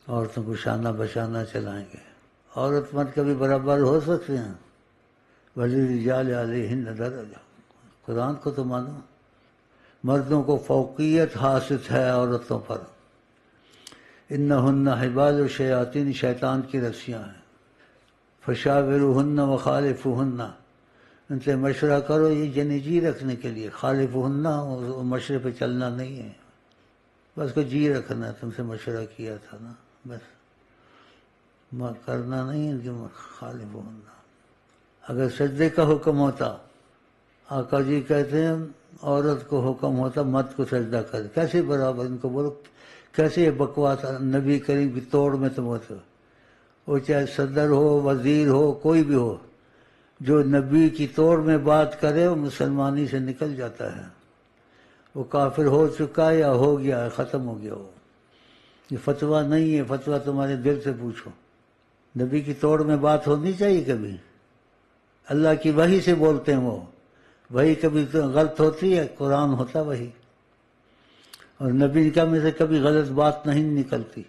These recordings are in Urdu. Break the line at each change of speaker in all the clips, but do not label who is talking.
عورتوں کو شانہ بشانہ چلائیں گے. عورت مرد کبھی برابر ہو سکتے ہیں؟ وَلِلرِّجَالِ عَلَيْهِنَّ دَرَجَةٌ. قرآن کو تو مانو. مردوں کو فوقیت حاصل ہے عورتوں پر. اِنَّهُنَّ حِبَالُ الشَّيَاطِينِ، شیطان کی رسیاں ہیں. فَشَاوِرُوهُنَّ وَخَالِفُوهُنَّ، ان سے مشورہ کرو یہ جن جی رکھنے کے لیے. خالفوهن مشورے پہ چلنا نہیں ہے، بس کو جی رکھنا ہے. تم سے مشورہ کیا تھا نا، بس کرنا نہیں ان کے. خالفوهن. اگر سجدے کا حکم ہوتا، آقا جی کہتے ہیں عورت کو حکم ہوتا مرد کو سجدہ کر، کیسے برابر؟ ان کو بولو کیسے یہ بکواس نبی کریم کی توڑ میں تم ہوتے ہو. وہ چاہے صدر ہو، وزیر ہو، کوئی بھی ہو، جو نبی کی توڑ میں بات کرے وہ مسلمانی سے نکل جاتا ہے. وہ کافر ہو چکا ہے یا ہو گیا ہے، ختم ہو گیا. وہ یہ فتویٰ نہیں ہے، فتویٰ تمہارے دل سے پوچھو. نبی کی توڑ میں بات ہونی چاہیے کبھی. اللہ کی وحی سے بولتے ہیں وہ. وہی کبھی غلط ہوتی ہے، قرآن ہوتا وہی. اور نبی کا میں سے کبھی غلط بات نہیں نکلتی.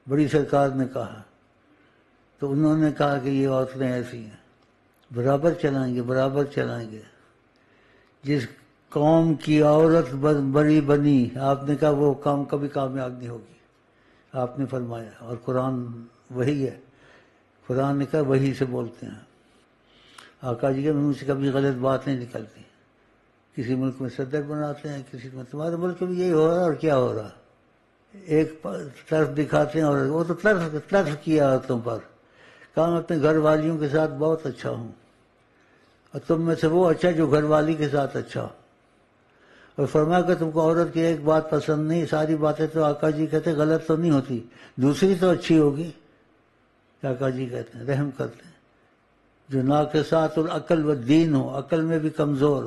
بڑی سرکار نے کہا تو انہوں نے کہا کہ یہ عورتیں ایسی ہیں. برابر چلائیں گے، برابر چلائیں گے. جس قوم کی عورت بڑی بنی، آپ نے کہا وہ قوم کبھی کامیاب نہیں ہوگی. آپ نے فرمایا، اور قرآن وہی ہے. قرآن نے کہا وہی سے بولتے ہیں. آقا جی کے منہ سے کبھی غلط بات نہیں نکلتی. کسی ملک میں صدر بناتے ہیں، کسی میں تمہارے ملک میں یہی ہو رہا ہے. اور کیا ہو رہا؟ ایک طرف دکھاتے ہیں، اور وہ تو طرف کیا ہے تم پر. کہا میں اپنے گھر والیوں کے ساتھ بہت اچھا ہوں، اور تم میں سے وہ اچھا جو گھر والی کے ساتھ اچھا ہو. اور فرمایا کہ تم کو عورت کی ایک بات پسند نہیں، ساری باتیں تو آقا جی کہتے ہیں غلط تو نہیں ہوتی، دوسری تو اچھی ہوگی. آقا جی کہتے ہیں رحم کرتے ہیں. جو ناقصات العقل و دین ہو، عقل میں بھی کمزور،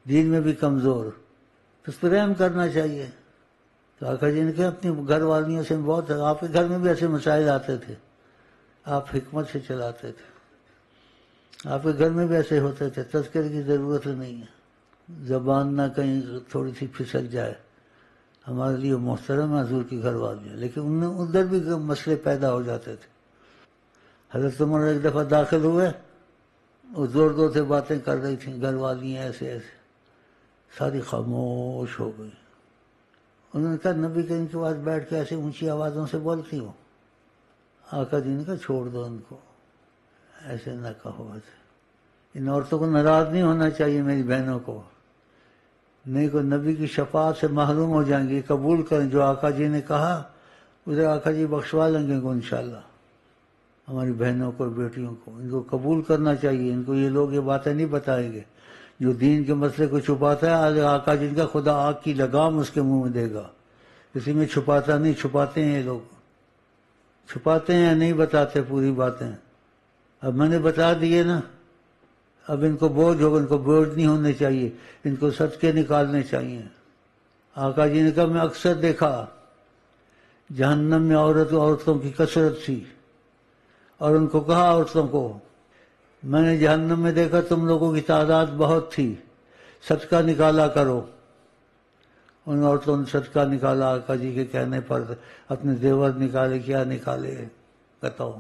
دین میں بھی کمزور، تو اس پہ رحم کرنا چاہیے. تو آقا جی نے کہا اپنی گھر والیوں سے بہت، آپ کے گھر میں بھی ایسے مسائل آتے تھے، آپ حکمت سے چلاتے تھے. آپ کے گھر میں بھی ایسے ہوتے تھے. تذکرے کی ضرورت نہیں ہے. زبان نہ کہیں تھوڑی سی پھسل جائے. ہمارے لیے محترم ہے حضور کی گھر والی، لیکن ان میں ادھر بھی مسئلے پیدا ہو جاتے تھے. حضرت عمر ایک دفعہ داخل ہوئے، وہ زور زور سے باتیں کر رہی تھیں، گھر والی ہیں ایسے ایسے. ساری خاموش ہو گئی. انہوں نے کہا نبی کریم کے پاس بیٹھ کے ایسے اونچی آوازوں سے بولتی ہو. آقا جی نے کہا چھوڑ دو ان کو، ایسے نہ کہو. ان عورتوں کو ناراض نہیں ہونا چاہیے میری بہنوں کو، نہیں کو نبی کی شفاعت سے محروم ہو جائیں گے. قبول کریں جو آقا جی نے کہا، ادھر آقا جی بخشوا لیں گے ان کو انشاءاللہ. ہماری بہنوں کو، بیٹیوں کو، ان کو قبول کرنا چاہیے. ان کو یہ لوگ یہ باتیں نہیں بتائیں گے. جو دین کے مسئلے کو چھپاتا ہے، آج آقا جن کا خدا آگ کی لگام اس کے منہ میں دے گا. اسی میں چھپاتا نہیں، چھپاتے ہیں یہ لوگ، چھپاتے ہیں، نہیں بتاتے پوری باتیں. اب میں نے بتا دیے نا، اب ان کو بوجھ ہوگا. ان کو بوجھ نہیں ہونے چاہیے، ان کو صدقے نکالنے چاہیے. آقا جی نے کہا میں اکثر دیکھا جہنم میں عورتوں کی کثرت تھی، اور ان کو کہا عورتوں کو میں نے جہنم میں دیکھا تم لوگوں کی تعداد بہت تھی، صدقہ نکالا کرو. ان عورتوں نے صدقہ نکالا آقا جی کے کہنے پر. اپنے زیور نکالے، کیا نکالے بتاؤ.